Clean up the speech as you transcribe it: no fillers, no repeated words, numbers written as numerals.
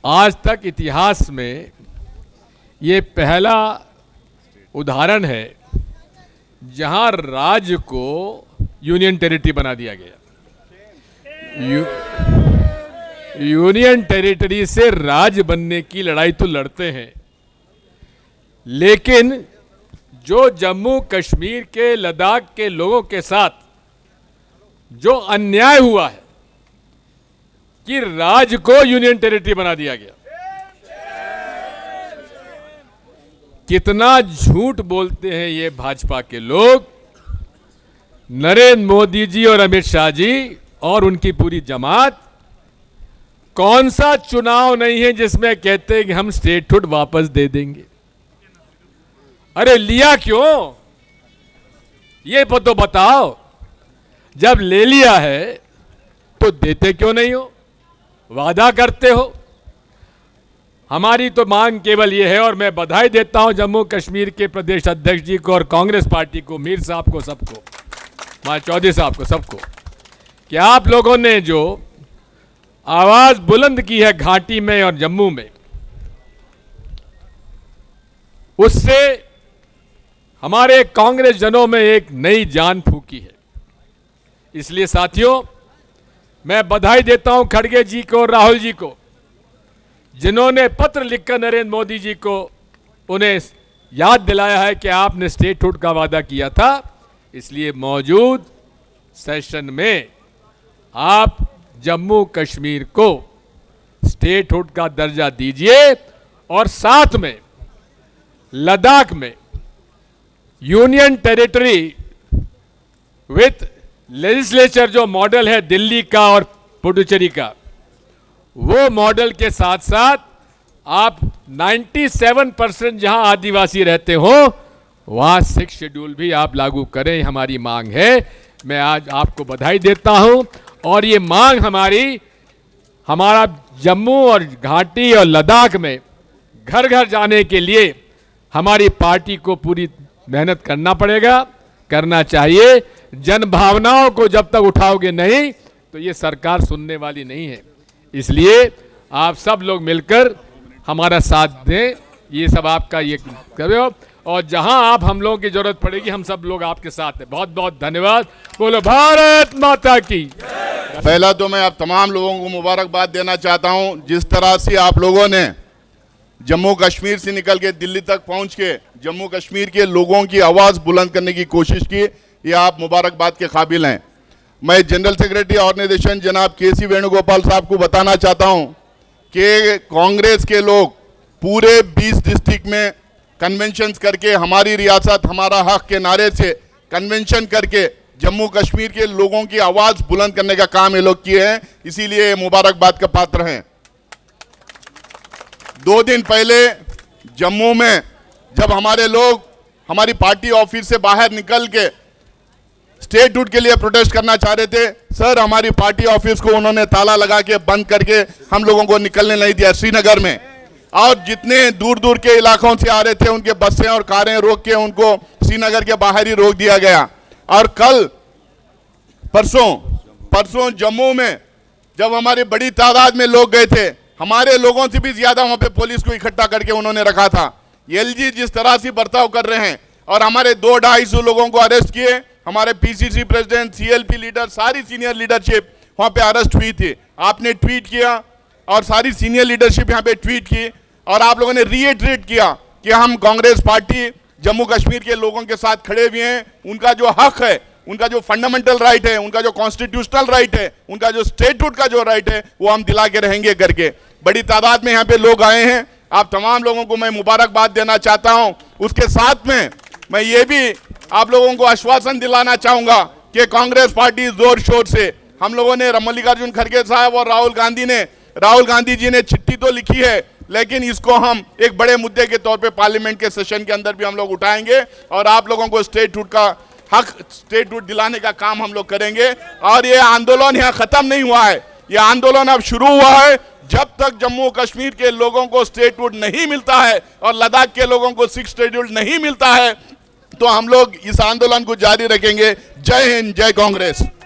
आज तक इतिहास में ये पहला उदाहरण है जहां राज्य को यूनियन टेरिटरी बना दिया गया। यूनियन टेरिटरी से राज्य बनने की लड़ाई तो लड़ते हैं, लेकिन जो जम्मू कश्मीर के लद्दाख के लोगों के साथ जो अन्याय हुआ है कि राज्य को यूनियन टेरिटरी बना दिया गया, कितना झूठ बोलते हैं ये भाजपा के लोग। नरेंद्र मोदी जी और अमित शाह जी और उनकी पूरी जमात, कौन सा चुनाव नहीं है जिसमें कहते हैं कि हम स्टेटहुड वापस दे देंगे। अरे लिया क्यों, ये तो बताओ। जब ले लिया है तो देते क्यों नहीं हो, वादा करते हो। हमारी तो मांग केवल ये है, और मैं बधाई देता हूं जम्मू कश्मीर के प्रदेश अध्यक्ष जी को और कांग्रेस पार्टी को, मीर साहब को, सबको, मां चौधरी साहब को, सबको, कि आप लोगों ने जो आवाज बुलंद की है घाटी में और जम्मू में, उससे हमारे कांग्रेस जनों में एक नई जान फूकी है। इसलिए साथियों, मैं बधाई देता हूं खड़गे जी को और राहुल जी को, जिन्होंने पत्र लिखकर नरेंद्र मोदी जी को उन्हें याद दिलाया है कि आपने स्टेटहुड का वादा किया था। इसलिए मौजूद सेशन में आप जम्मू कश्मीर को स्टेटहुड का दर्जा दीजिए और साथ में लद्दाख में यूनियन टेरिटरी विथ लेजिस्लेचर, जो मॉडल है दिल्ली का और पुडुचेरी का, वो मॉडल के साथ साथ आप 97% जहां आदिवासी रहते हो वहां 6 शेड्यूल भी आप लागू करें, हमारी मांग है। मैं आज आपको बधाई देता हूं, और ये मांग हमारा जम्मू और घाटी और लद्दाख में घर घर जाने के लिए हमारी पार्टी को पूरी मेहनत करना पड़ेगा, करना चाहिए। जन भावनाओं को जब तक उठाओगे नहीं तो ये सरकार सुनने वाली नहीं है। इसलिए आप सब लोग मिलकर हमारा साथ दें, ये सब आपका ये करो, और जहां आप हम लोगों की जरूरत पड़ेगी हम सब लोग आपके साथ हैं। बहुत बहुत धन्यवाद। बोलो भारत माता की। पहला तो मैं आप तमाम लोगों को मुबारकबाद देना चाहता हूं, जिस तरह से आप लोगों ने जम्मू कश्मीर से निकल के दिल्ली तक पहुंच के जम्मू कश्मीर के लोगों की आवाज़ बुलंद करने की कोशिश की, ये आप मुबारकबाद के काबिल हैं। मैं जनरल सेक्रेटरी ऑर्गेनाइजेशन जनाब के.सी. वेणुगोपाल साहब को बताना चाहता हूं कि कांग्रेस के लोग पूरे 20 डिस्ट्रिक्ट में कन्वेंशन करके, हमारी रियासत हमारा हक के नारे से कन्वेंशन करके जम्मू कश्मीर के लोगों की आवाज़ बुलंद करने का काम ये लोग किए हैं, इसीलिए मुबारकबाद का पात्र हैं। 2 दिन पहले जम्मू में जब हमारे लोग हमारी पार्टी ऑफिस से बाहर निकल के स्टेटहुड के लिए प्रोटेस्ट करना चाह रहे थे, सर हमारी पार्टी ऑफिस को उन्होंने ताला लगा के बंद करके हम लोगों को निकलने नहीं दिया श्रीनगर में। और जितने दूर दूर के इलाकों से आ रहे थे उनके बसें और कारें रोक के उनको श्रीनगर के बाहर ही रोक दिया गया। और कल परसों जम्मू में जब हमारी बड़ी तादाद में लोग गए थे, हमारे लोगों से भी ज्यादा वहां पे पुलिस को इकट्ठा करके उन्होंने रखा था। एलजी जिस तरह से बर्ताव कर रहे हैं, और हमारे 200-250 लोगों को अरेस्ट किए, हमारे पीसीसी प्रेसिडेंट, सीएलपी लीडर, सारी सीनियर लीडरशिप वहां पे अरेस्ट हुई थी। आपने ट्वीट किया और सारी सीनियर लीडरशिप यहां पे ट्वीट की, और आप लोगों ने रीइटरेट किया कि हम कांग्रेस पार्टी जम्मू कश्मीर के लोगों के साथ खड़े हुए हैं। उनका जो हक है, उनका जो फंडामेंटल राइट है, उनका जो कॉन्स्टिट्यूशनल राइट है, उनका जो स्टेटहुड का जो राइट है, वो हम दिला के रहेंगे करके बड़ी तादाद में यहाँ पे लोग आए हैं। आप तमाम लोगों को मैं मुबारकबाद देना चाहता हूं। उसके साथ में मैं ये भी आप लोगों को आश्वासन दिलाना चाहूंगा कि कांग्रेस पार्टी जोर शोर से, हम लोगों ने मल्लिकार्जुन खड़गे साहब और राहुल गांधी जी ने चिट्ठी तो लिखी है, लेकिन इसको हम एक बड़े मुद्दे के तौर पे पार्लियामेंट के सेशन के अंदर भी हम लोग उठाएंगे, और आप लोगों को स्टेटहुड का हक, स्टेटहुड दिलाने का काम हम लोग करेंगे। और ये आंदोलन यहाँ खत्म नहीं हुआ है, ये आंदोलन अब शुरू हुआ है। जब तक जम्मू कश्मीर के लोगों को स्टेटहुड नहीं मिलता है और लद्दाख के लोगों को 6 शेड्यूल नहीं मिलता है, तो हम लोग इस आंदोलन को जारी रखेंगे। जय हिंद, जय कांग्रेस।